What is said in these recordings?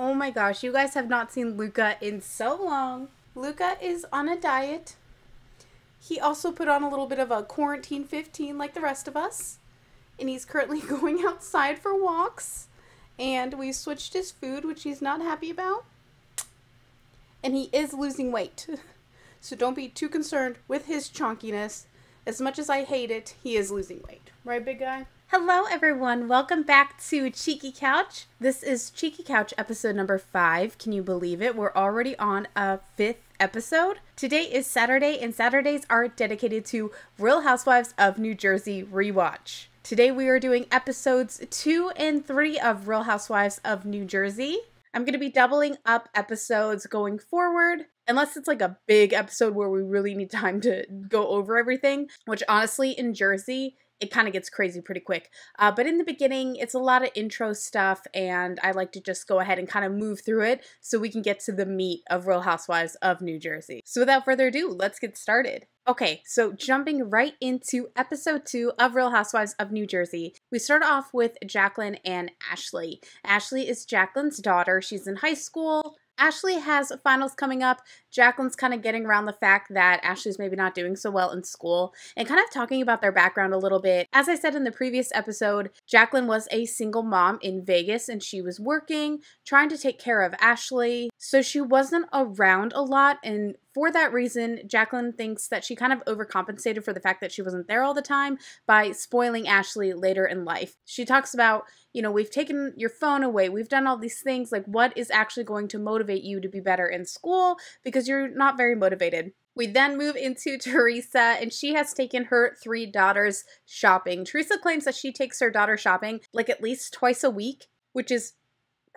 Oh my gosh, you guys have not seen Luca in so long. Luca is on a diet. He also put on a little bit of a quarantine 15 like the rest of us. And he's currently going outside for walks. And we switched his food, which he's not happy about. And he is losing weight. So don't be too concerned with his chunkiness. As much as I hate it, he is losing weight. Right, big guy? Hello, everyone. Welcome back to Cheeky Couch. This is Cheeky Couch episode number 5. Can you believe it? We're already on a 5th episode. Today is Saturday, and Saturdays are dedicated to Real Housewives of New Jersey Rewatch. Today we are doing episodes 2 and 3 of Real Housewives of New Jersey. I'm going to be doubling up episodes going forward, unless it's like a big episode where we really need time to go over everything, which honestly in Jersey, it kind of gets crazy pretty quick. But in the beginning, it's a lot of intro stuff, and I like to just go ahead and kind of move through it so we can get to the meat of Real Housewives of New Jersey. So without further ado, let's get started. Okay, so jumping right into episode 2 of Real Housewives of New Jersey, we start off with Jacqueline and Ashley. Ashley is Jacqueline's daughter. She's in high school. Ashley has finals coming up. Jacqueline's kind of getting around the fact that Ashley's maybe not doing so well in school and kind of talking about their background a little bit. As I said in the previous episode, Jacqueline was a single mom in Vegas and she was working, trying to take care of Ashley. So she wasn't around a lot, and for that reason, Jacqueline thinks that she kind of overcompensated for the fact that she wasn't there all the time by spoiling Ashley later in life. She talks about, you know, we've taken your phone away, we've done all these things, like what is actually going to motivate you to be better in school because you're not very motivated. We then move into Teresa, and she has taken her 3 daughters shopping. Teresa claims that she takes her daughter shopping like at least twice a week, which is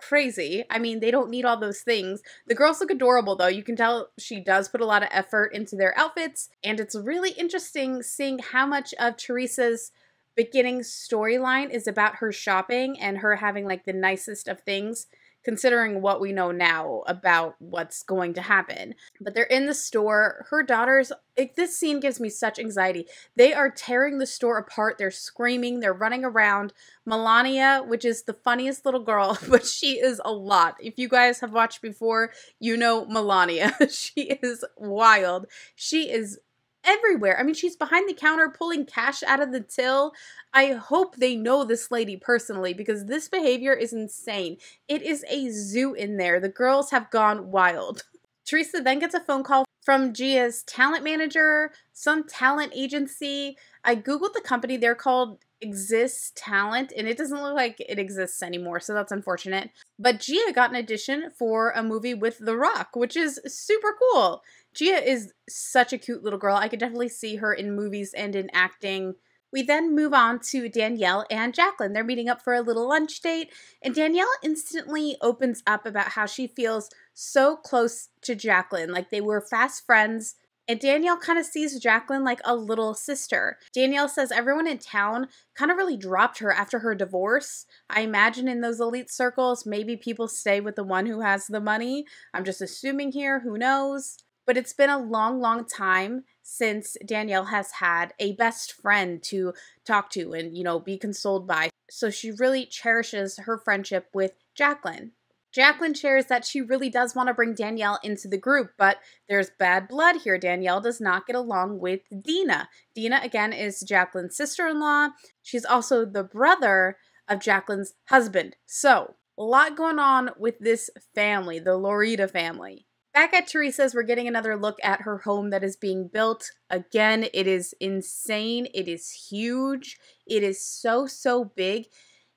crazy. I mean, they don't need all those things. The girls look adorable though. You can tell she does put a lot of effort into their outfits, and it's really interesting seeing how much of Teresa's beginning storyline is about her shopping and her having like the nicest of things, considering what we know now about what's going to happen. But they're in the store. Her daughters, this scene gives me such anxiety. They are tearing the store apart. They're screaming. They're running around. Melania, which is the funniest little girl, but she is a lot. If you guys have watched before, you know Melania. She is wild. She is everywhere. I mean, she's behind the counter pulling cash out of the till. I hope they know this lady personally because this behavior is insane. It is a zoo in there. The girls have gone wild. Teresa then gets a phone call from Gia's talent manager, some talent agency. I googled the company. They're called Exists Talent, and it doesn't look like it exists anymore, so that's unfortunate. But Gia got an audition for a movie with The Rock, which is super cool. Gia is such a cute little girl. I could definitely see her in movies and in acting. We then move on to Danielle and Jacqueline. They're meeting up for a little lunch date, and Danielle instantly opens up about how she feels so close to Jacqueline, like they were fast friends. And Danielle kind of sees Jacqueline like a little sister. Danielle says everyone in town kind of really dropped her after her divorce. I imagine in those elite circles, maybe people stay with the one who has the money. I'm just assuming here, who knows? But it's been a long, long time since Danielle has had a best friend to talk to and, you know, be consoled by. So she really cherishes her friendship with Jacqueline. Jacqueline shares that she really does want to bring Danielle into the group, but there's bad blood here. Danielle does not get along with Dina. Dina, again, is Jacqueline's sister-in-law. She's also the brother of Jacqueline's husband. So, a lot going on with this family, the Lorita family. Back at Teresa's, we're getting another look at her home that is being built. Again, it is insane. It is huge. It is so, so big.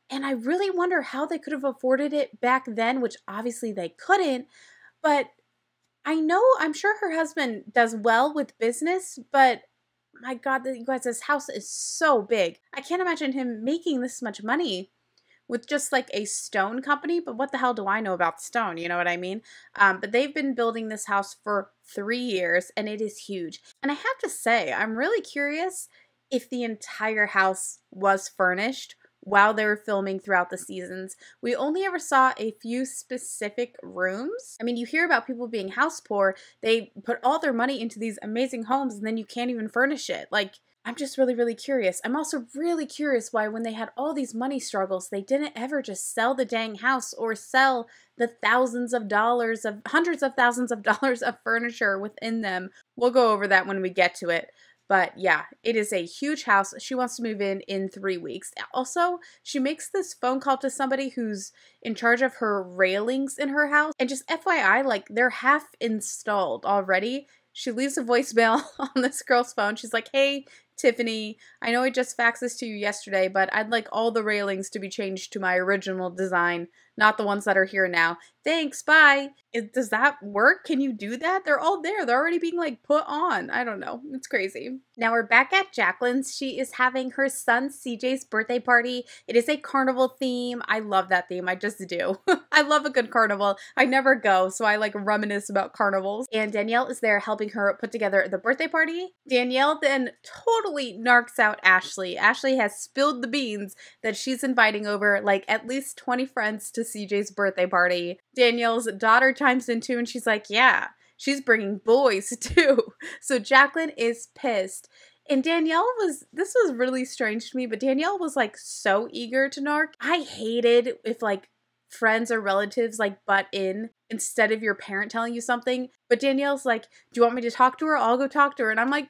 And I really wonder how they could have afforded it back then, which obviously they couldn't. But I'm sure her husband does well with business, but my God, you guys, this house is so big. I can't imagine him making this much money with just like a stone company, but what the hell do I know about stone? You know what I mean? But they've been building this house for 3 years and it is huge. And I have to say, I'm really curious if the entire house was furnished while they were filming throughout the seasons. We only ever saw a few specific rooms. I mean, you hear about people being house poor. They put all their money into these amazing homes and then you can't even furnish it. Like, I'm just really, really curious. I'm also really curious why when they had all these money struggles, they didn't ever just sell the dang house or sell the hundreds of thousands of dollars of furniture within them. We'll go over that when we get to it. But yeah, it is a huge house. She wants to move in 3 weeks. Also, she makes this phone call to somebody who's in charge of her railings in her house. And just FYI, like, they're half installed already. She leaves a voicemail on this girl's phone. She's like, hey, Tiffany, I know I just faxed this to you yesterday, but I'd like all the railings to be changed to my original design, not the ones that are here now. Thanks, bye. Does that work? Can you do that? They're all there. They're already being like put on. I don't know. It's crazy. Now we're back at Jacqueline's. She is having her son CJ's birthday party. It is a carnival theme. I love that theme. I just do. I love a good carnival. I never go, so I like reminisce about carnivals. And Danielle is there helping her put together the birthday party. Danielle then totally narcs out Ashley. Ashley has spilled the beans that she's inviting over like at least 20 friends to CJ's birthday party. Danielle's daughter chimes in too, and she's like, yeah, she's bringing boys too. So Jacqueline is pissed. And this was really strange to me, but Danielle was like so eager to narc. I hated if like friends or relatives like butt in instead of your parent telling you something. But Danielle's like, do you want me to talk to her? I'll go talk to her. And I'm like,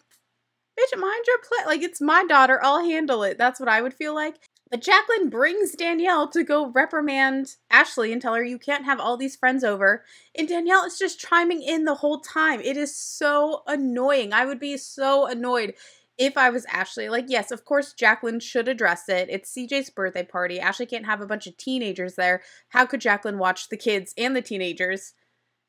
bitch, mind your play. Like, it's my daughter. I'll handle it. That's what I would feel like. But Jacqueline brings Danielle to go reprimand Ashley and tell her you can't have all these friends over. And Danielle is just chiming in the whole time. It is so annoying. I would be so annoyed if I was Ashley. Like, yes, of course, Jacqueline should address it. It's CJ's birthday party. Ashley can't have a bunch of teenagers there. How could Jacqueline watch the kids and the teenagers?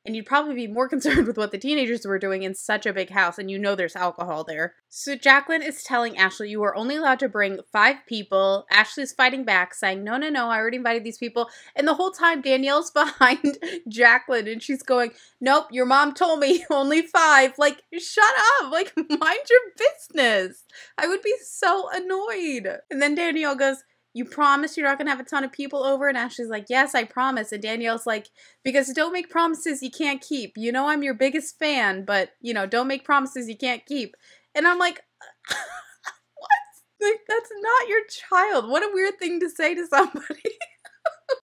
And you'd probably be more concerned with what the teenagers were doing in such a big house, and you know there's alcohol there. So Jacqueline is telling Ashley, you are only allowed to bring 5 people. Ashley's fighting back, saying, no, no, no, I already invited these people. And the whole time, Danielle's behind Jacqueline, and she's going, nope, your mom told me only 5. Like, shut up. Like, mind your business. I would be so annoyed. And then Danielle goes, you promise you're not going to have a ton of people over? And Ashley's like, yes, I promise. And Danielle's like, because don't make promises you can't keep. You know I'm your biggest fan, but, you know, don't make promises you can't keep. And I'm like, what? Like, that's not your child. What a weird thing to say to somebody.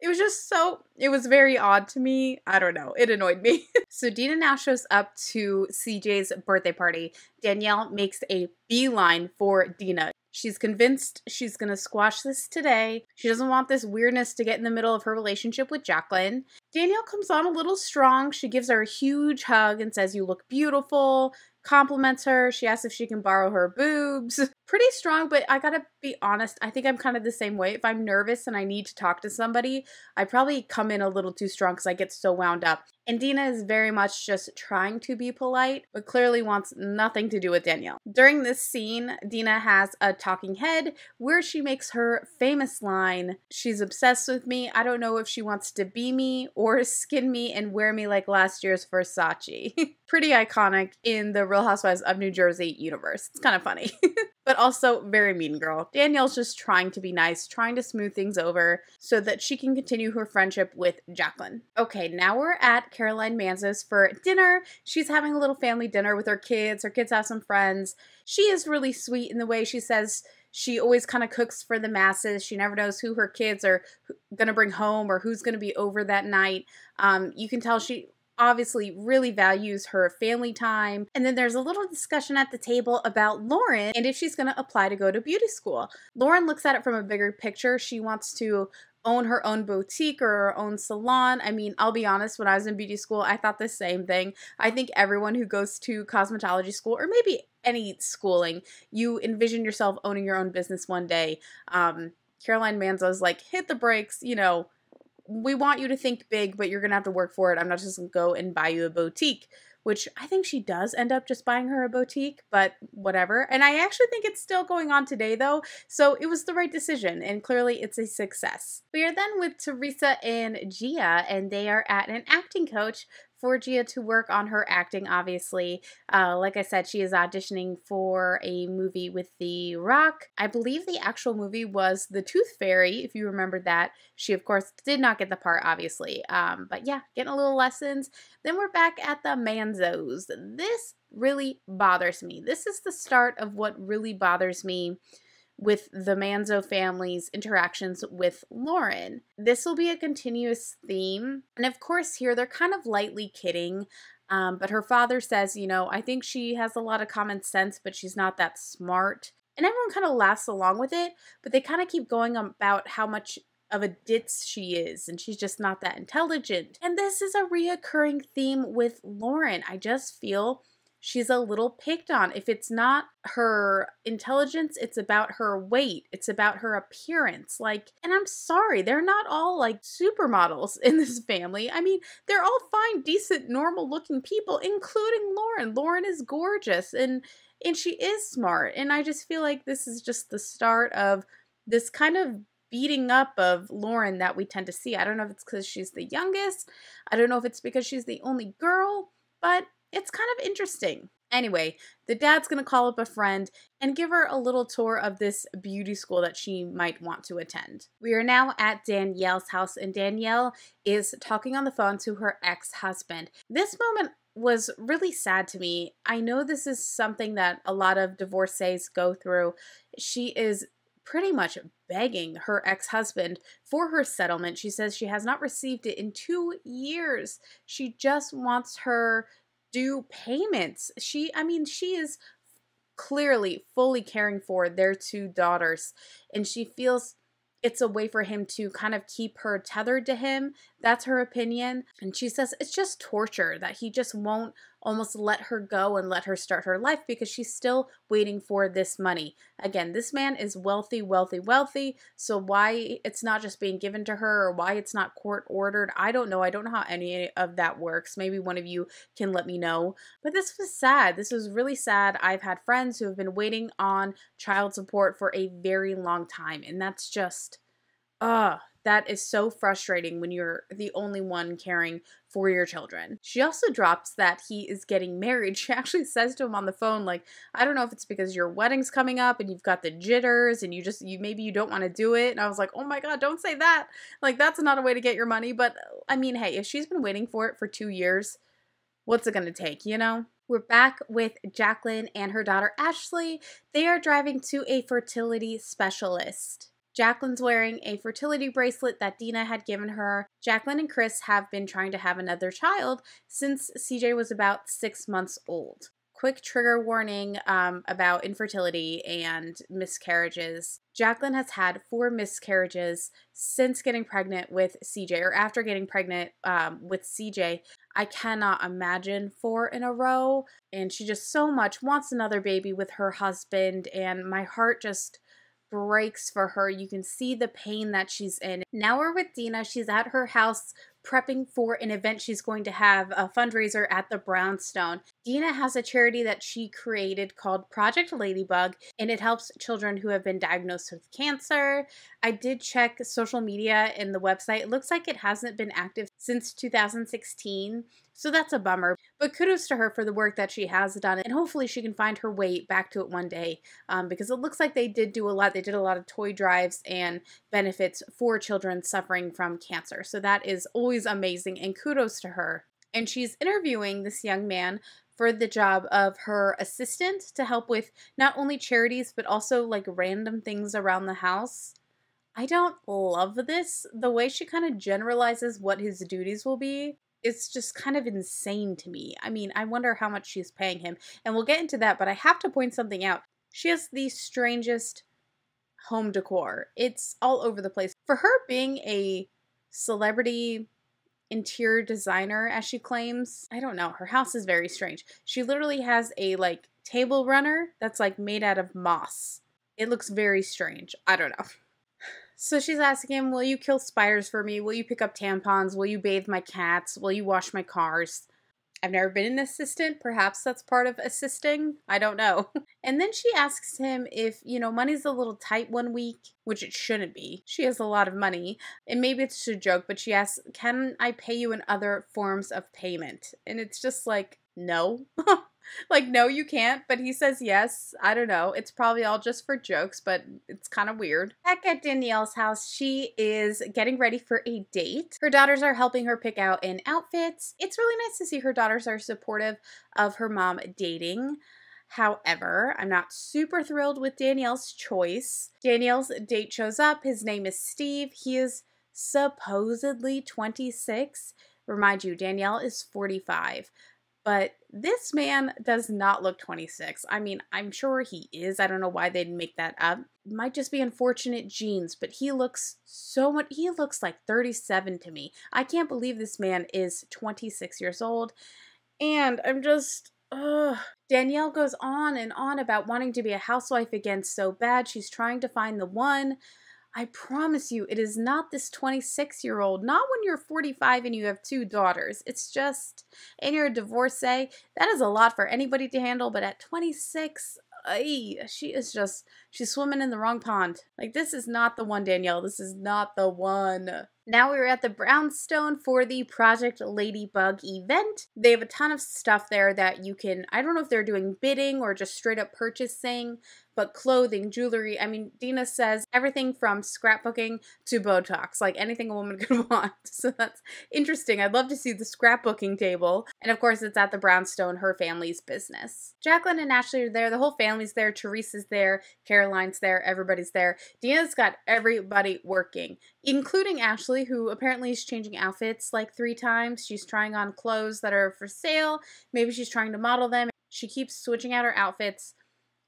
It was very odd to me. I don't know. It annoyed me. So Dina now shows up to CJ's birthday party. Danielle makes a beeline for Dina. She's convinced she's going to squash this today. She doesn't want this weirdness to get in the middle of her relationship with Jacqueline. Danielle comes on a little strong. She gives her a huge hug and says, you look beautiful. Compliments her. She asks if she can borrow her boobs. Pretty strong, but I gotta be honest, I think I'm kind of the same way. If I'm nervous and I need to talk to somebody, I probably come in a little too strong because I get so wound up. And Dina is very much just trying to be polite, but clearly wants nothing to do with Danielle. During this scene, Dina has a talking head where she makes her famous line, she's obsessed with me. I don't know if she wants to be me or skin me and wear me like last year's Versace. Pretty iconic in the Real Housewives of New Jersey universe. It's kind of funny. But also very mean girl. Danielle's just trying to be nice, trying to smooth things over so that she can continue her friendship with Jacqueline. Okay, now we're at Caroline Manzo's for dinner. She's having a little family dinner with her kids. Her kids have some friends. She is really sweet in the way she says she always kind of cooks for the masses. She never knows who her kids are going to bring home or who's going to be over that night. You can tell she obviously really values her family time. And then there's a little discussion at the table about Lauren and if she's going to apply to go to beauty school. Lauren looks at it from a bigger picture. She wants to own her own boutique or her own salon. I mean, I'll be honest, when I was in beauty school, I thought the same thing. I think everyone who goes to cosmetology school or maybe any schooling, you envision yourself owning your own business one day. Caroline Manzo's like, hit the brakes, you know, we want you to think big, but you're going to have to work for it. I'm not just going to go and buy you a boutique, which I think she does end up just buying her a boutique, but whatever. And I actually think it's still going on today though. So it was the right decision and clearly it's a success. We are then with Teresa and Gia and they are at an acting coach for Gia to work on her acting, obviously. Like I said, she is auditioning for a movie with The Rock. I believe the actual movie was The Tooth Fairy, if you remember that. She, of course, did not get the part, obviously. But yeah, getting a little lessons. Then we're back at the Manzos. This really bothers me. This is the start of what really bothers me with the Manzo family's interactions with Lauren. This will be a continuous theme. And of course here they're kind of lightly kidding, but her father says, you know, I think she has a lot of common sense, but she's not that smart. And everyone kind of laughs along with it, but they kind of keep going about how much of a ditz she is, and she's just not that intelligent. And this is a reoccurring theme with Lauren. I just feel she's a little picked on. If it's not her intelligence, it's about her weight. It's about her appearance. Like, and I'm sorry, they're not all like supermodels in this family. I mean, they're all fine, decent, normal looking people, including Lauren. Lauren is gorgeous and she is smart. And I just feel like this is just the start of this kind of beating up of Lauren that we tend to see. I don't know if it's because she's the youngest. I don't know if it's because she's the only girl, but it's kind of interesting. Anyway, the dad's going to call up a friend and give her a little tour of this beauty school that she might want to attend. We are now at Danielle's house, and Danielle is talking on the phone to her ex-husband. This moment was really sad to me. I know this is something that a lot of divorcees go through. She is pretty much begging her ex-husband for her settlement. She says she has not received it in 2 years. She just wants her due payments. She is clearly fully caring for their 2 daughters, and she feels it's a way for him to kind of keep her tethered to him. That's her opinion. And she says it's just torture that he just won't almost let her go and let her start her life because she's still waiting for this money. Again, this man is wealthy, wealthy, wealthy. So why it's not just being given to her or why it's not court ordered, I don't know. I don't know how any of that works. Maybe one of you can let me know. But this was sad. This was really sad. I've had friends who have been waiting on child support for a very long time. And that's just, that is so frustrating when you're the only one caring for your children. She also drops that he is getting married. She actually says to him on the phone, like, I don't know if it's because your wedding's coming up and you've got the jitters and maybe you don't want to do it. And I was like, oh my God, don't say that. Like, that's not a way to get your money. But I mean, hey, if she's been waiting for it for 2 years, what's it going to take, you know? We're back with Jacqueline and her daughter Ashley. They are driving to a fertility specialist. Jacqueline's wearing a fertility bracelet that Dina had given her. Jacqueline and Chris have been trying to have another child since CJ was about 6 months old. Quick trigger warning about infertility and miscarriages. Jacqueline has had 4 miscarriages since getting pregnant with CJ, or after getting pregnant with CJ. I cannot imagine 4 in a row. And she just so much wants another baby with her husband, and my heart just breaks for her. You can see the pain that she's in. Now we're with Dina. She's at her house prepping for an event she's going to have, a fundraiser at the Brownstone. Dina has a charity that she created called Project Ladybug, and it helps children who have been diagnosed with cancer. I did check social media and the website. It looks like it hasn't been active since 2016, so that's a bummer. But kudos to her for the work that she has done, and hopefully she can find her way back to it one day, because it looks like they did do a lot. They did a lot of toy drives and benefits for children suffering from cancer, so that is always amazing, and kudos to her. And she's interviewing this young man for the job of her assistant to help with not only charities, but also like random things around the house. I don't love this. The way she kind of generalizes what his duties will be, it's just kind of insane to me. I mean, I wonder how much she's paying him, and we'll get into that, but I have to point something out. She has the strangest home decor. It's all over the place. For her being a celebrity interior designer, as she claims, I don't know, her house is very strange. She literally has a like table runner that's like made out of moss. It looks very strange. I don't know. So she's asking him, will you kill spiders for me? Will you pick up tampons? Will you bathe my cats? Will you wash my cars? I've never been an assistant. Perhaps that's part of assisting. I don't know. And then she asks him if, money's a little tight one week, which it shouldn't be. She has a lot of money. And maybe it's just a joke, but she asks, can I pay you in other forms of payment? And it's just like, no. Like, no, you can't, but he says yes. I don't know. It's probably all just for jokes, but it's kind of weird. Back at Danielle's house, she is getting ready for a date. Her daughters are helping her pick out in outfits. It's really nice to see her daughters are supportive of her mom dating. However, I'm not super thrilled with Danielle's choice. Danielle's date shows up. His name is Steve. He is supposedly 26. Remind you, Danielle is 45. But this man does not look 26. I mean, I'm sure he is. I don't know why they'd make that up. It might just be unfortunate genes, but he looks so much, he looks like 37 to me. I can't believe this man is 26 years old. And I'm just, Danielle goes on and on about wanting to be a housewife again so bad. She's trying to find the one. I promise you, it is not this 26-year-old, not when you're 45 and you have 2 daughters. It's just, and you're a divorcee, that is a lot for anybody to handle, but at 26, she's swimming in the wrong pond. Like, this is not the one, Danielle. This is not the one. Now we're at the brownstone for the Project Ladybug event. They have a ton of stuff there that you can, I don't know if they're doing bidding or just straight up purchasing, but clothing, jewelry. I mean, Dina says everything from scrapbooking to Botox, like anything a woman could want. So that's interesting. I'd love to see the scrapbooking table. And of course, it's at the brownstone, her family's business. Jacqueline and Ashley are there. The whole family's there. Teresa's there. Caroline's there. Everybody's there. Dina's got everybody working, including Ashley, who apparently is changing outfits like 3 times. She's trying on clothes that are for sale. Maybe she's trying to model them. She keeps switching out her outfits,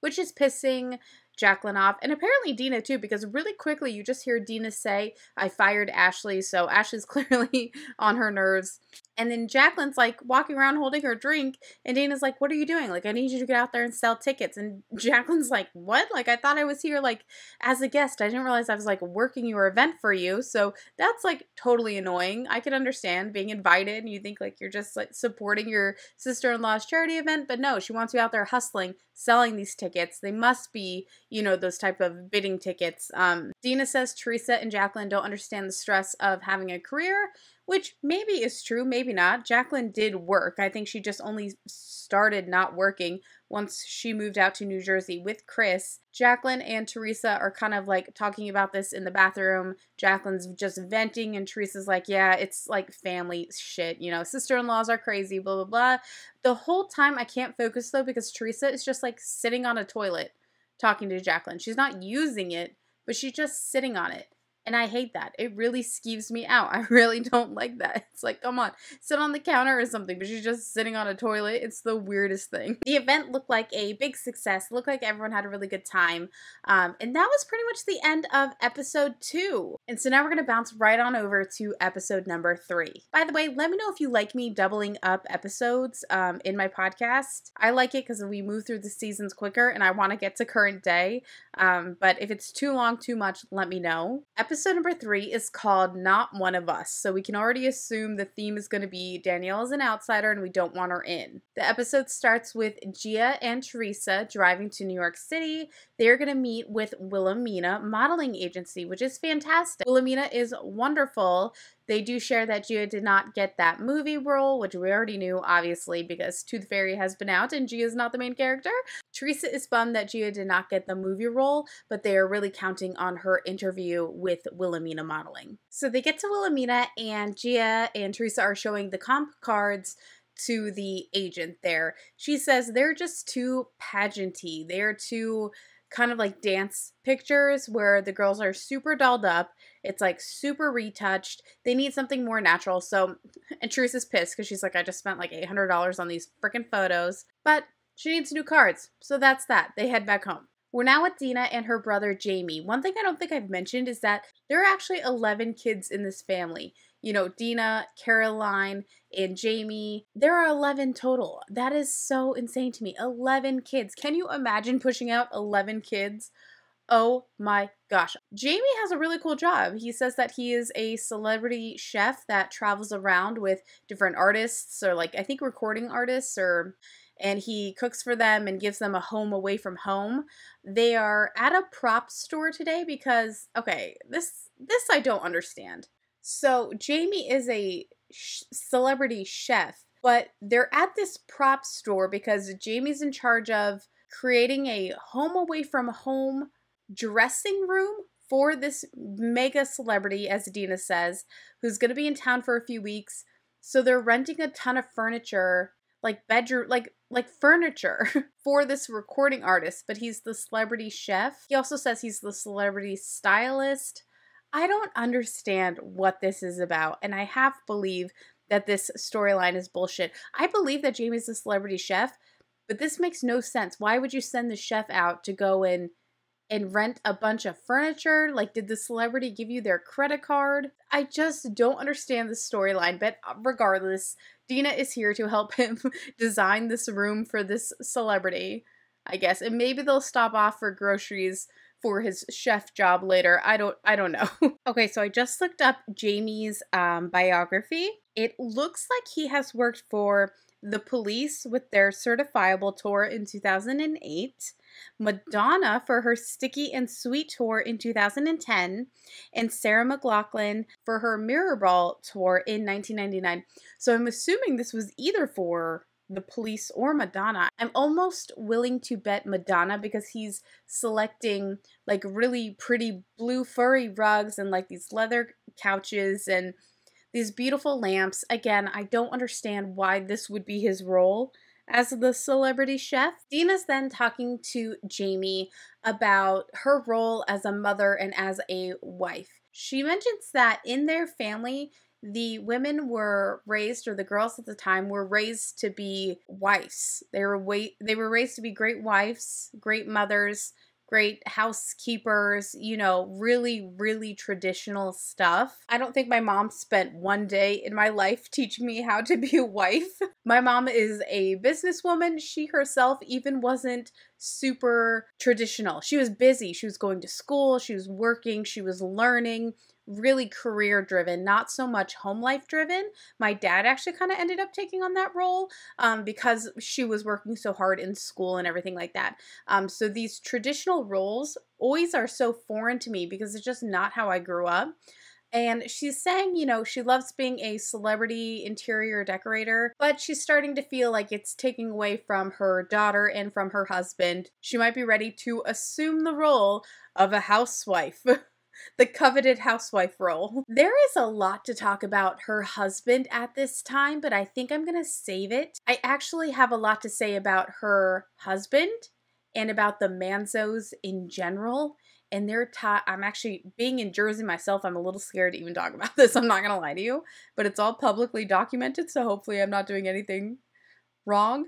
which is pissing Jacqueline off. And apparently Dina too, because really quickly you just hear Dina say, I fired Ashley. So Ashley's clearly on her nerves. And then Jacqueline's like walking around holding her drink. And Dana's like, what are you doing? Like, I need you to get out there and sell tickets. And Jacqueline's like, what? Like, I thought I was here like as a guest. I didn't realize I was like working your event for you. So that's like totally annoying. I can understand being invited and you think like you're just like supporting your sister-in-law's charity event. But no, she wants you out there hustling, selling these tickets. They must be, those type of bidding tickets. Dina says Teresa and Jacqueline don't understand the stress of having a career, which maybe is true, maybe not. Jacqueline did work. I think she just only started not working once she moved out to New Jersey with Chris. Jacqueline and Teresa are kind of like talking about this in the bathroom. Jacqueline's just venting and Teresa's like, yeah, it's like family shit. Sister-in-laws are crazy, blah, blah, blah. The whole time I can't focus though because Teresa is just like sitting on a toilet talking to Jacqueline. She's not using it, but she's just sitting on it. And I hate that. It really skeeves me out. I really don't like that. It's like, come on, sit on the counter or something, but she's just sitting on a toilet. It's the weirdest thing. The event looked like a big success. It looked like everyone had a really good time. And that was pretty much the end of episode 2. And so now we're going to bounce right on over to episode number 3. By the way, let me know if you like me doubling up episodes in my podcast. I like it because we move through the seasons quicker and I want to get to current day. But if it's too long, too much, let me know. Episode number 3 is called Not One of Us, so we can already assume the theme is going to be Danielle is an outsider and we don't want her in. The episode starts with Gia and Teresa driving to New York City. They're going to meet with Wilhelmina Modeling Agency, which is fantastic. Wilhelmina is wonderful. They do share that Gia did not get that movie role, which we already knew, obviously, because Tooth Fairy has been out and Gia is not the main character. Teresa is bummed that Gia did not get the movie role, but they are really counting on her interview with Wilhelmina Modeling. So they get to Wilhelmina and Gia and Teresa are showing the comp cards to the agent there. She says they're just too pageanty. They're too kind of like dance pictures where the girls are super dolled up. It's like super retouched. They need something more natural. So, and Teresa's pissed because she's like, I just spent like $800 on these freaking photos. But she needs new cards. So that's that. They head back home. We're now with Dina and her brother Jamie. One thing I don't think I've mentioned is that there are actually 11 kids in this family. Dina, Caroline, and Jamie. There are 11 total. That is so insane to me. 11 kids. Can you imagine pushing out 11 kids? Oh my Gosh, Jamie has a really cool job. He says that he is a celebrity chef that travels around with different artists or like I think recording artists and he cooks for them and gives them a home away from home. They are at a prop store today because okay, this I don't understand. So, Jamie is a celebrity chef, but they're at this prop store because Jamie's in charge of creating a home away from home dressing room for this mega celebrity, as Dina says, who's going to be in town for a few weeks. So they're renting a ton of furniture, like bedroom, like furniture for this recording artist, but he's the celebrity chef. He also says he's the celebrity stylist. I don't understand what this is about, and I half believe that this storyline is bullshit. I believe that Jamie's a celebrity chef, but this makes no sense. Why would you send the chef out to go and rent a bunch of furniture? Like, did the celebrity give you their credit card? I just don't understand the storyline, but regardless, Dina is here to help him design this room for this celebrity, I guess. And maybe they'll stop off for groceries for his chef job later. I don't know. Okay, so I just looked up Jamie's biography. It looks like he has worked for the Police with their Certifiable tour in 2008, Madonna for her Sticky and Sweet tour in 2010, and Sarah McLachlan for her Mirrorball tour in 1999. So I'm assuming this was either for the Police or Madonna. I'm almost willing to bet Madonna because he's selecting like really pretty blue furry rugs and like these leather couches and these beautiful lamps. Again, I don't understand why this would be his role as the celebrity chef. Dina's then talking to Jamie about her role as a mother and as a wife. She mentions that in their family, the women were raised, or the girls at the time were raised to be wives. They were raised to be great wives, great mothers, great housekeepers, you know, really, really traditional stuff. I don't think my mom spent one day in my life teaching me how to be a wife. My mom is a businesswoman. She herself even wasn't super traditional. She was busy. She was going to school. She was working. She was learning. Really career driven, not so much home life driven. My dad actually kind of ended up taking on that role because she was working so hard in school and everything like that. So these traditional roles always are so foreign to me because it's just not how I grew up. And she's saying, you know, she loves being a celebrity interior decorator, but she's starting to feel like it's taking away from her daughter and from her husband. She might be ready to assume the role of a housewife. The coveted housewife role. There is a lot to talk about her husband at this time, but I think I'm going to save it. I actually have a lot to say about her husband and about the Manzos in general. And their I'm actually, being in Jersey myself, I'm a little scared to even talk about this. I'm not going to lie to you, but it's all publicly documented, so hopefully I'm not doing anything wrong.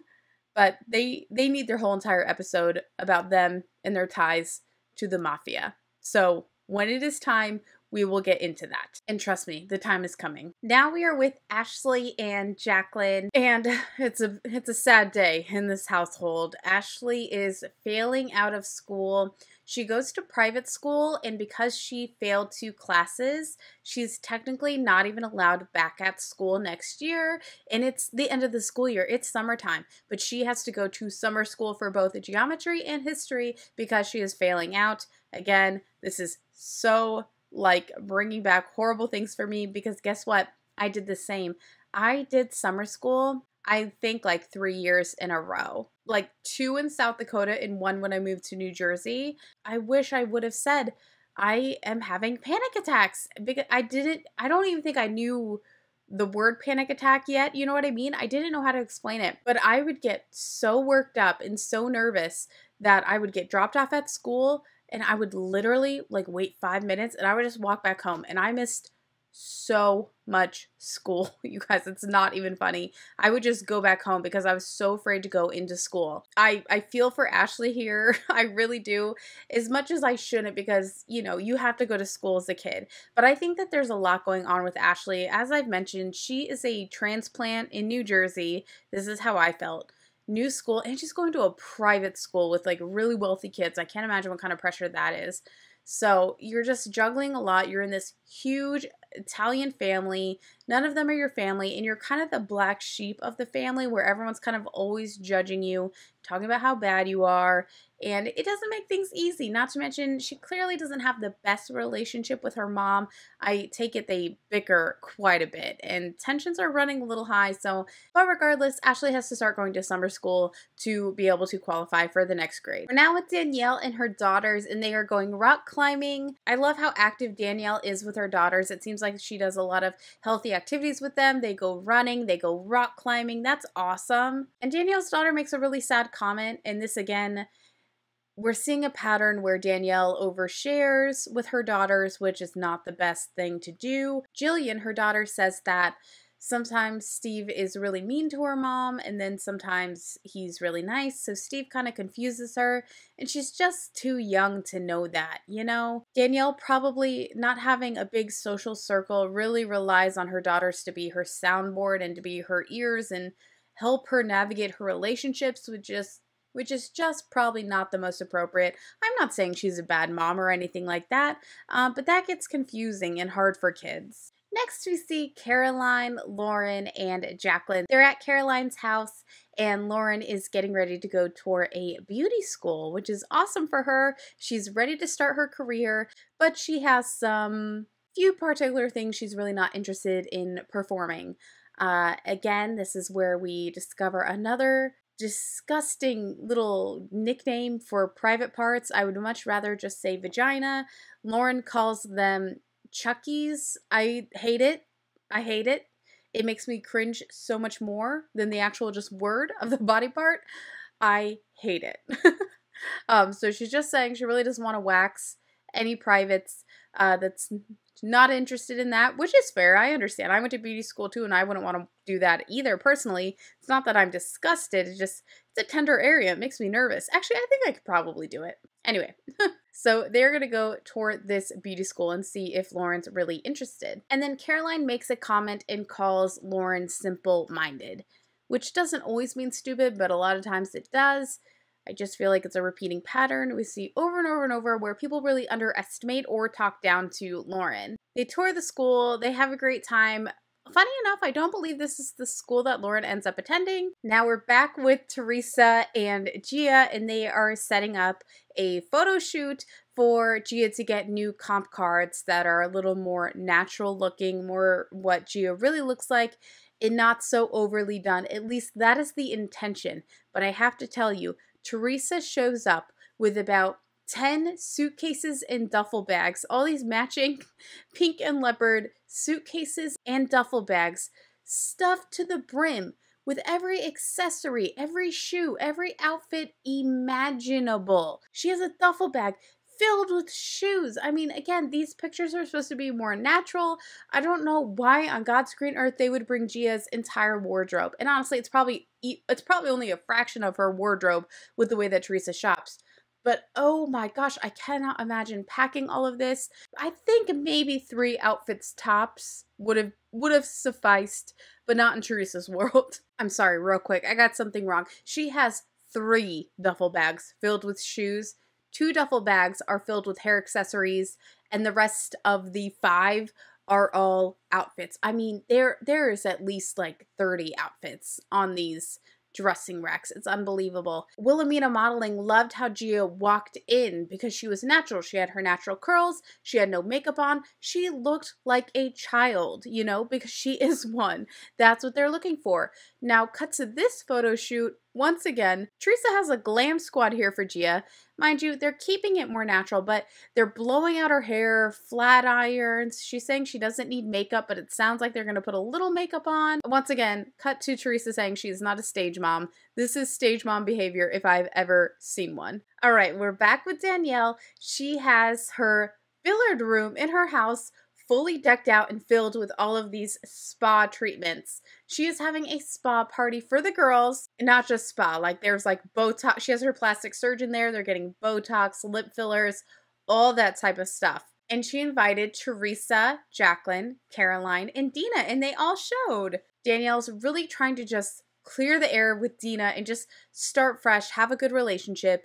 But they need their whole entire episode about them and their ties to the mafia. So when it is time, we will get into that. And trust me, the time is coming. Now we are with Ashley and Jacqueline, and it's a sad day in this household. Ashley is failing out of school. She goes to private school, and because she failed 2 classes, she's technically not even allowed back at school next year, and it's the end of the school year. It's summertime, but she has to go to summer school for both geometry and history because she is failing out. Again, this is so like bringing back horrible things for me because guess what? I did the same. I did summer school, I think like 3 years in a row, like 2 in South Dakota and 1 when I moved to New Jersey. I wish I would have said I am having panic attacks because I don't even think I knew the word panic attack yet. You know what I mean? I didn't know how to explain it, but I would get so worked up and so nervous that I would get dropped off at school and I would literally like wait 5 minutes and I would just walk back home, and I missed so much school. You guys, it's not even funny. I would just go back home because I was so afraid to go into school. I feel for Ashley here. I really do. As much as I shouldn't because, you know, you have to go to school as a kid. But I think that there's a lot going on with Ashley. As I've mentioned, she is a transplant in New Jersey. This is how I felt. New school, and she's going to a private school with like really wealthy kids. I can't imagine what kind of pressure that is. So you're just juggling a lot. You're in this huge Italian family. None of them are your family, and you're kind of the black sheep of the family where everyone's kind of always judging you, talking about how bad you are, and it doesn't make things easy. Not to mention, she clearly doesn't have the best relationship with her mom. I take it they bicker quite a bit, and tensions are running a little high. But regardless, Ashley has to start going to summer school to be able to qualify for the next grade. We're now with Danielle and her daughters, and they are going rock climbing. I love how active Danielle is with her daughters. It seems like she does a lot of healthy activities with them. They go running, they go rock climbing. That's awesome. And Danielle's daughter makes a really sad comment, and this again, we're seeing a pattern where Danielle overshares with her daughters, which is not the best thing to do. Jillian, her daughter, says that sometimes Steve is really mean to her mom, and then sometimes he's really nice, so Steve kind of confuses her, and she's just too young to know that, you know? Danielle, probably not having a big social circle, really relies on her daughters to be her soundboard and to be her ears and help her navigate her relationships, which is just probably not the most appropriate. I'm not saying she's a bad mom or anything like that, but that gets confusing and hard for kids. Next, we see Caroline, Lauren, and Jacqueline. They're at Caroline's house, and Lauren is getting ready to go tour a beauty school, which is awesome for her. She's ready to start her career, but she has some few particular things she's really not interested in performing. Again, this is where we discover another disgusting little nickname for private parts. I would much rather just say vagina. Lauren calls them Chuckies. I hate it. I hate it. It makes me cringe so much more than the actual just word of the body part. I hate it. So she's just saying she really doesn't want to wax any privates. That's not interested in that, which is fair. I understand. I went to beauty school too, and I wouldn't want to do that either personally. It's not that I'm disgusted. It's a tender area. It makes me nervous. Actually, I think I could probably do it. Anyway, so they're going to go tour this beauty school and see if Lauren's really interested. And then Caroline makes a comment and calls Lauren simple-minded, which doesn't always mean stupid, but a lot of times it does. I just feel like it's a repeating pattern we see over and over and over where people really underestimate or talk down to Lauren. They tour the school, they have a great time. Funny enough, I don't believe this is the school that Lauren ends up attending. Now we're back with Teresa and Gia, and they are setting up a photo shoot for Gia to get new comp cards that are a little more natural looking, more what Gia really looks like, and not so overly done. At least that is the intention. But I have to tell you, Teresa shows up with about 10 suitcases and duffel bags, all these matching pink and leopard suitcases and duffel bags stuffed to the brim with every accessory, every shoe, every outfit imaginable. She has a duffel bag filled with shoes. I mean, again, these pictures are supposed to be more natural. I don't know why on God's green earth they would bring Gia's entire wardrobe. And honestly, it's probably only a fraction of her wardrobe with the way that Teresa shops. But oh my gosh, I cannot imagine packing all of this. I think maybe 3 outfits tops would have sufficed, but not in Teresa's world. I'm sorry, real quick, I got something wrong. She has 3 duffel bags filled with shoes. 2 duffel bags are filled with hair accessories, and the rest of the 5 are all outfits. I mean, there is at least like 30 outfits on these dressing racks. It's unbelievable. Wilhelmina Modeling loved how Gia walked in because she was natural. She had her natural curls. She had no makeup on. She looked like a child, you know, because she is one. That's what they're looking for. Now, cut to this photo shoot. Once again, Teresa has a glam squad here for Gia. Mind you, they're keeping it more natural, but they're blowing out her hair, flat irons. She's saying she doesn't need makeup, but it sounds like they're going to put a little makeup on. Once again, cut to Teresa saying she's not a stage mom. This is stage mom behavior if I've ever seen one. All right, we're back with Danielle. She has her billiard room in her house fully decked out and filled with all of these spa treatments. She is having a spa party for the girls, and not just spa, like there's like Botox. She has her plastic surgeon there. They're getting Botox, lip fillers, all that type of stuff. And she invited Teresa, Jacqueline, Caroline, and Dina, and they all showed. Danielle's really trying to just clear the air with Dina and just start fresh, have a good relationship.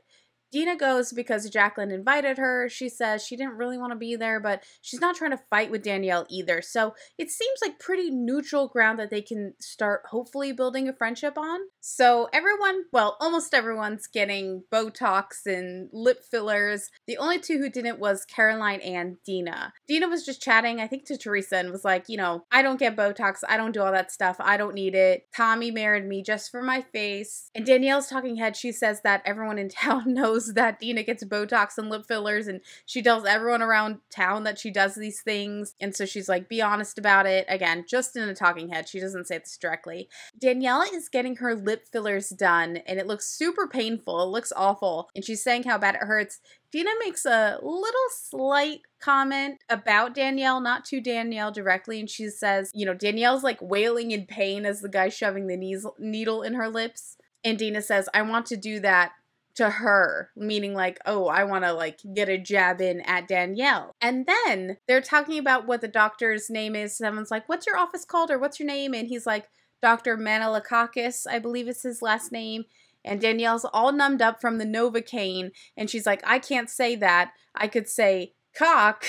Dina goes because Jacqueline invited her. She says she didn't really want to be there, but she's not trying to fight with Danielle either. So it seems like pretty neutral ground that they can start hopefully building a friendship on. So everyone, well, almost everyone's getting Botox and lip fillers. The only two who didn't was Caroline and Dina. Dina was just chatting, I think, to Teresa and was like, you know, I don't get Botox. I don't do all that stuff. I don't need it. Tommy married me just for my face. And Danielle's talking head. She says that everyone in town knows that Dina gets Botox and lip fillers, and she tells everyone around town that she does these things. And so she's like, be honest about it. Again, just in a talking head. She doesn't say this directly. Danielle is getting her lip fillers done, and it looks super painful. It looks awful. And she's saying how bad it hurts. Dina makes a little slight comment about Danielle, not to Danielle directly, and she says, you know, Danielle's like wailing in pain as the guy's shoving the needle in her lips. And Dina says, I want to do that to her, meaning like, oh, I want to like get a jab in at Danielle. And then they're talking about what the doctor's name is. Someone's like, what's your office called, or what's your name? And he's like, Dr. Manilakakis, I believe is his last name. And Danielle's all numbed up from the Novocaine, and she's like, I can't say that. I could say cock.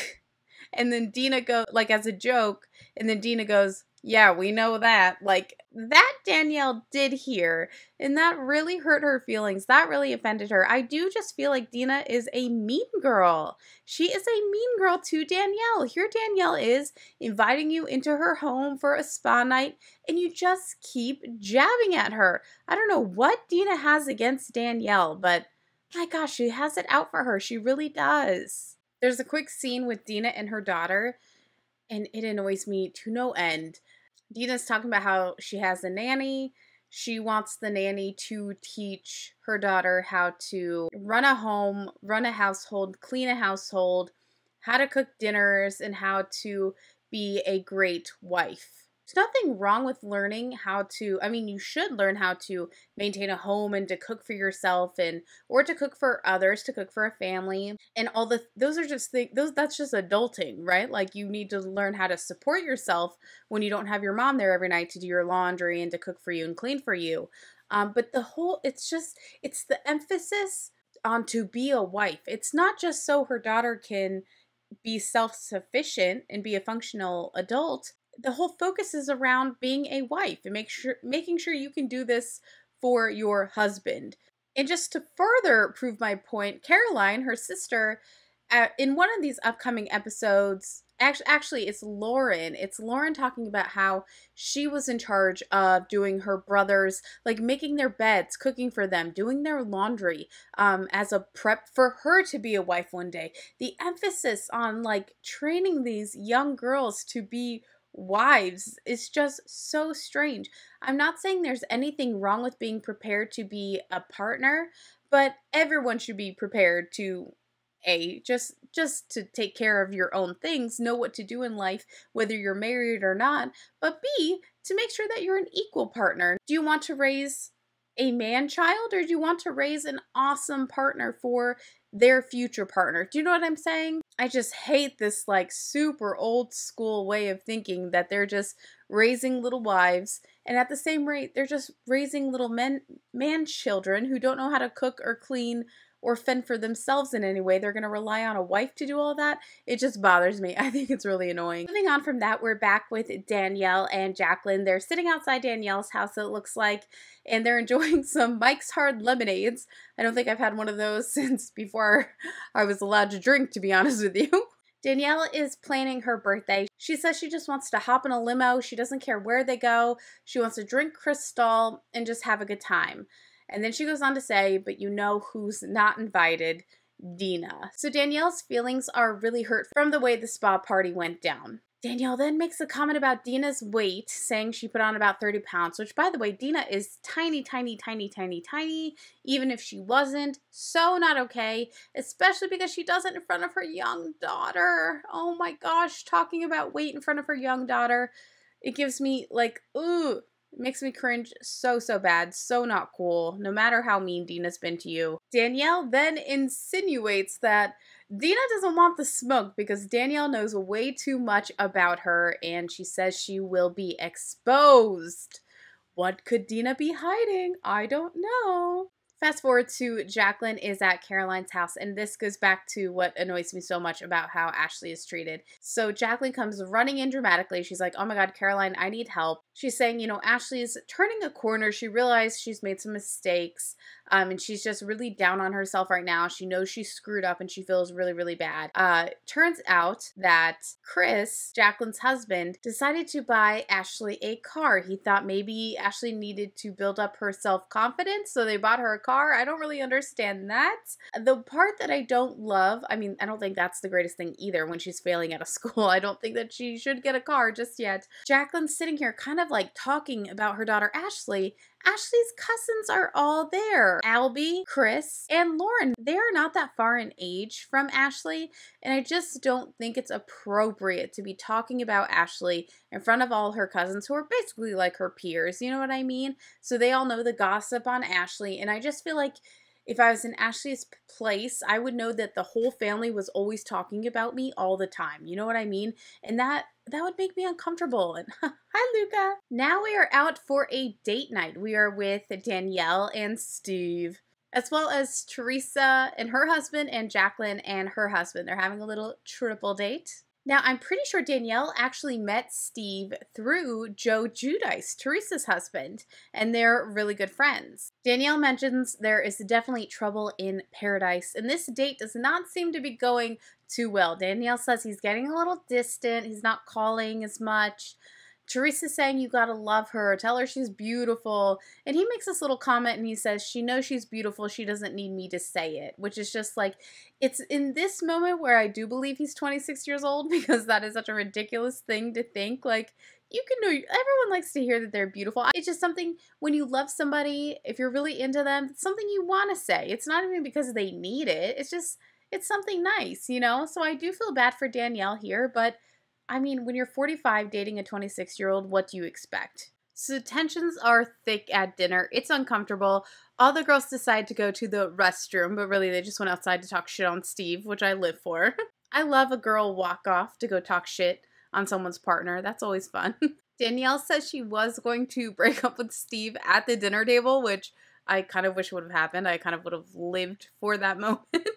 And then Dina goes, like as a joke, and then Dina goes, yeah, we know that. Like, that Danielle did hear, and that really hurt her feelings. That really offended her. I do just feel like Dina is a mean girl. She is a mean girl to Danielle. Here Danielle is inviting you into her home for a spa night, and you just keep jabbing at her. I don't know what Dina has against Danielle, but my gosh, she has it out for her. She really does. There's a quick scene with Dina and her daughter, and it annoys me to no end. Dina's talking about how she has a nanny. She wants the nanny to teach her daughter how to run a home, run a household, clean a household, how to cook dinners, and how to be a great wife. There's nothing wrong with learning how to, I mean, you should learn how to maintain a home and to cook for yourself or to cook for others, to cook for a family. And those are just things, that's just adulting, right? Like you need to learn how to support yourself when you don't have your mom there every night to do your laundry and to cook for you and clean for you. But it's the emphasis on to be a wife. It's not just so her daughter can be self-sufficient and be a functional adult. The whole focus is around being a wife and making sure you can do this for your husband. And just to further prove my point, Caroline, her sister, in one of these upcoming episodes, actually it's Lauren. It's Lauren talking about how she was in charge of doing her brothers, like making their beds, cooking for them, doing their laundry, as a prep for her to be a wife one day. The emphasis on like training these young girls to be wives is just so strange. I'm not saying there's anything wrong with being prepared to be a partner, but everyone should be prepared to just to take care of your own things, know what to do in life, whether you're married or not, but B, to make sure that you're an equal partner. Do you want to raise a man child, or do you want to raise an awesome partner for their future partner? Do you know what I'm saying? I just hate this like super old school way of thinking that they're just raising little wives, and at the same rate they're just raising little man children who don't know how to cook or clean or fend for themselves in any way. They're going to rely on a wife to do all that. It just bothers me. I think it's really annoying. Moving on from that, we're back with Danielle and Jacqueline. They're sitting outside Danielle's house, it looks like, and they're enjoying some Mike's Hard Lemonades. I don't think I've had one of those since before I was allowed to drink, to be honest with you. Danielle is planning her birthday. She says she just wants to hop in a limo. She doesn't care where they go. She wants to drink Cristal and just have a good time. And then she goes on to say, but you know who's not invited? Dina. So Danielle's feelings are really hurt from the way the spa party went down. Danielle then makes a comment about Dina's weight, saying she put on about 30 pounds, which, by the way, Dina is tiny, tiny, tiny, tiny, tiny, even if she wasn't. So not okay, especially because she does it in front of her young daughter. Oh my gosh, talking about weight in front of her young daughter. It gives me like, ooh. It makes me cringe so bad, so not cool, no matter how mean Dina's been to you. Danielle then insinuates that Dina doesn't want the smoke because Danielle knows way too much about her, and she says she will be exposed. What could Dina be hiding? I don't know. Fast forward to Jacqueline is at Caroline's house, and this goes back to what annoys me so much about how Ashley is treated. So Jacqueline comes running in dramatically. She's like, oh my God, Caroline, I need help. She's saying, you know, Ashley's turning a corner. She realized she's made some mistakes, and she's just really down on herself right now. She knows she's screwed up and she feels really, really bad. Turns out that Chris, Jacqueline's husband, decided to buy Ashley a car. He thought maybe Ashley needed to build up her self-confidence, so they bought her a car. I don't really understand that. The part that I don't love, I mean, I don't think that's the greatest thing either when she's failing at a school. I don't think that she should get a car just yet. Jacqueline's sitting here kind of like talking about her daughter Ashley. Ashley's cousins are all there. Albie, Chris, and Lauren. They are not that far in age from Ashley, and I just don't think it's appropriate to be talking about Ashley in front of all her cousins who are basically like her peers, you know what I mean? So they all know the gossip on Ashley, and I just feel like if I was in Ashley's place, I would know that the whole family was always talking about me all the time. You know what I mean? And that would make me uncomfortable. And hi, Luca. Now we are out for a date night. We are with Danielle and Steve, as well as Teresa and her husband and Jacqueline and her husband. They're having a little triple date. Now, I'm pretty sure Danielle actually met Steve through Joe Giudice, Teresa's husband, and they're really good friends. Danielle mentions there is definitely trouble in paradise, and this date does not seem to be going too well. Danielle says he's getting a little distant, he's not calling as much. Teresa's saying you gotta love her, tell her she's beautiful, and he makes this little comment and he says she knows she's beautiful, she doesn't need me to say it, which is just like, it's in this moment where I do believe he's 26 years old, because that is such a ridiculous thing to think. Like, you can know, everyone likes to hear that they're beautiful. It's just something, when you love somebody, if you're really into them, it's something you want to say. It's not even because they need it, it's just, it's something nice, you know? So I do feel bad for Danielle here, but I mean, when you're 45 dating a 26-year-old, what do you expect? So tensions are thick at dinner. It's uncomfortable. All the girls decide to go to the restroom, but really they just went outside to talk shit on Steve, which I live for. I love a girl walk off to go talk shit on someone's partner. That's always fun. Danielle says she was going to break up with Steve at the dinner table, which I kind of wish would have happened. I kind of would have lived for that moment.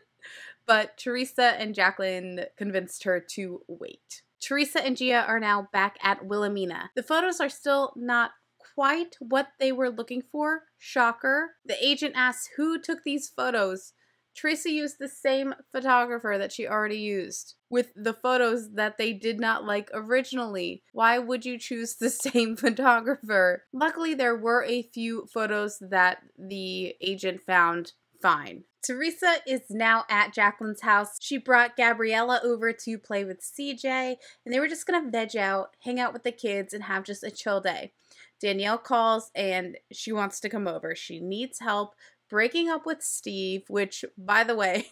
But Teresa and Jacqueline convinced her to wait. Teresa and Gia are now back at Wilhelmina. The photos are still not quite what they were looking for. Shocker. The agent asks who took these photos. Teresa used the same photographer that she already used with the photos that they did not like originally. Why would you choose the same photographer? Luckily, there were a few photos that the agent found fine. Teresa is now at Jacqueline's house. She brought Gabriella over to play with CJ, and they were just gonna veg out, hang out with the kids, and have just a chill day. Danielle calls and she wants to come over. She needs help breaking up with Steve, which, by the way,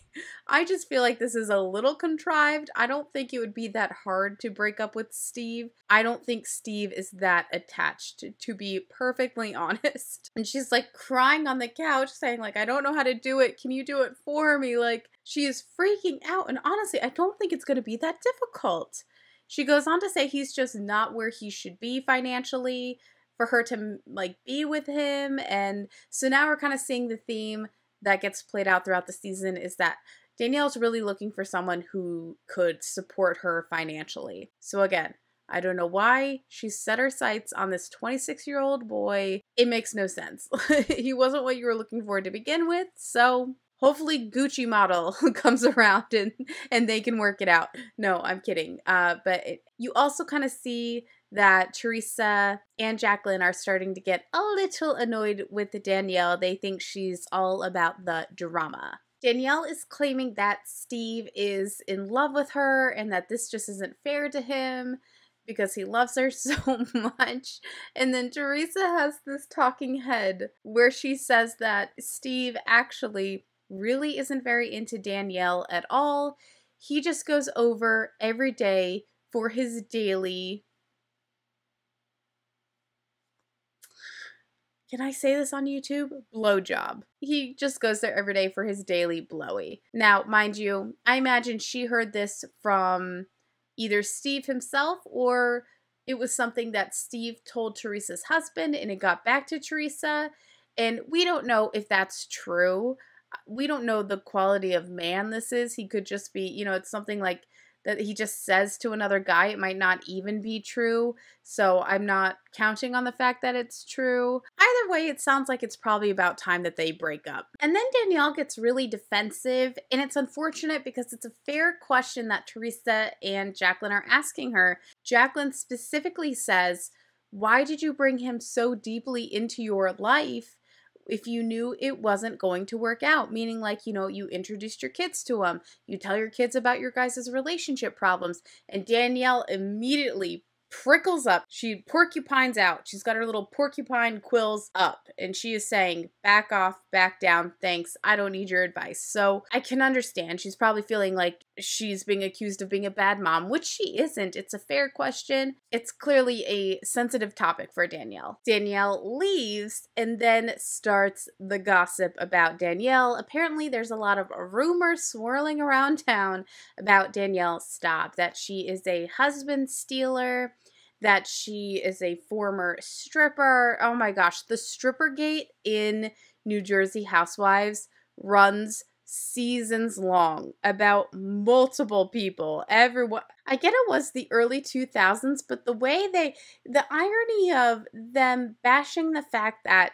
I just feel like this is a little contrived. I don't think it would be that hard to break up with Steve. I don't think Steve is that attached, to be perfectly honest. And she's like crying on the couch saying like, I don't know how to do it. Can you do it for me? Like, she is freaking out. And honestly, I don't think it's going to be that difficult. She goes on to say he's just not where he should be financially for her to like be with him. And so now we're kind of seeing the theme that gets played out throughout the season is that Danielle's really looking for someone who could support her financially. So again, I don't know why she set her sights on this 26-year-old boy. It makes no sense. He wasn't what you were looking for to begin with. So hopefully Gucci model comes around and they can work it out. No, I'm kidding. You also kind of see that Teresa and Jacqueline are starting to get a little annoyed with Danielle. They think she's all about the drama. Danielle is claiming that Steve is in love with her and that this just isn't fair to him because he loves her so much. And then Teresa has this talking head where she says that Steve actually really isn't very into Danielle at all. He just goes over every day for his daily, can I say this on YouTube? Blowjob. He just goes there every day for his daily blowy. Now, mind you, I imagine she heard this from either Steve himself or it was something that Steve told Teresa's husband and it got back to Teresa. And we don't know if that's true. We don't know the quality of man this is. He could just be, it's something like that he just says to another guy. It might not even be true. So I'm not counting on the fact that it's true. Either way, it sounds like it's probably about time that they break up. And then Danielle gets really defensive, and it's unfortunate because it's a fair question that Teresa and Jacqueline are asking her. Jacqueline specifically says, "Why did you bring him so deeply into your life if you knew it wasn't going to work out?" Meaning, like, you introduced your kids to him. You tell your kids about your guys' relationship problems. And Danielle immediately prickles up. She porcupines out. She's got her little porcupine quills up. And she is saying, back off, back down, thanks. I don't need your advice. So I can understand. She's probably feeling like she's being accused of being a bad mom, which she isn't. It's a fair question. It's clearly a sensitive topic for Danielle. Danielle leaves and then starts the gossip about Danielle. Apparently, there's a lot of rumors swirling around town about Danielle Staub, that she is a husband stealer, that she is a former stripper. Oh my gosh, the stripper gate in New Jersey Housewives runs seasons long about multiple people. Everyone, I get it was the early 2000s, but the irony of them bashing the fact that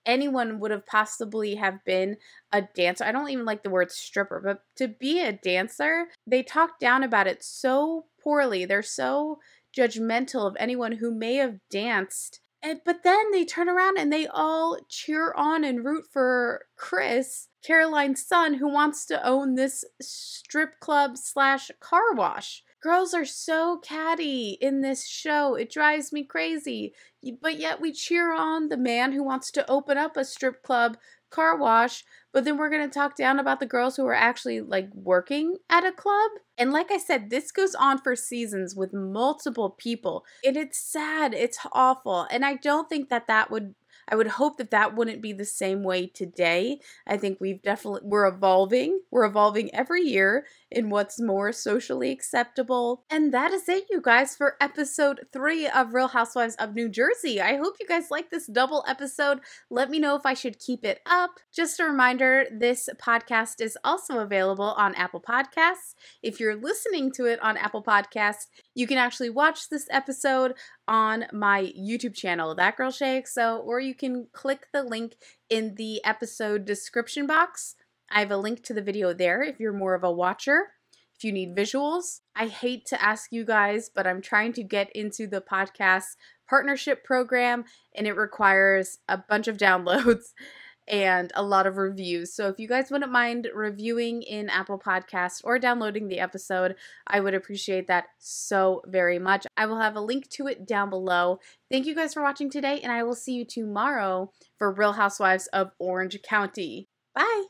anyone would have possibly have been a dancer. I don't even like the word stripper, but to be a dancer, they talk down about it so poorly. They're so judgmental of anyone who may have danced. But then they turn around and they all cheer on and root for Chris, Caroline's son, who wants to own this strip club / car wash. Girls are so catty in this show. It drives me crazy. But yet we cheer on the man who wants to open up a strip club car wash, but then we're going to talk down about the girls who are actually like working at a club. And like I said, this goes on for seasons with multiple people. And it's sad. It's awful. And I don't think that I would hope that wouldn't be the same way today. I think we're evolving. We're evolving every year in what's more socially acceptable. And that is it, you guys, for episode 3 of Real Housewives of New Jersey. I hope you guys like this double episode. Let me know if I should keep it up. Just a reminder, this podcast is also available on Apple Podcasts. If you're listening to it on Apple Podcasts, you can actually watch this episode on my YouTube channel, ThatGirlShaeXo, or you can click the link in the episode description box. I have a link to the video there if you're more of a watcher. If you need visuals, I hate to ask you guys, but I'm trying to get into the podcast partnership program, and it requires a bunch of downloads and a lot of reviews. So if you guys wouldn't mind reviewing in Apple Podcasts or downloading the episode, I would appreciate that so very much. I will have a link to it down below. Thank you guys for watching today, and I will see you tomorrow for Real Housewives of Orange County. Bye!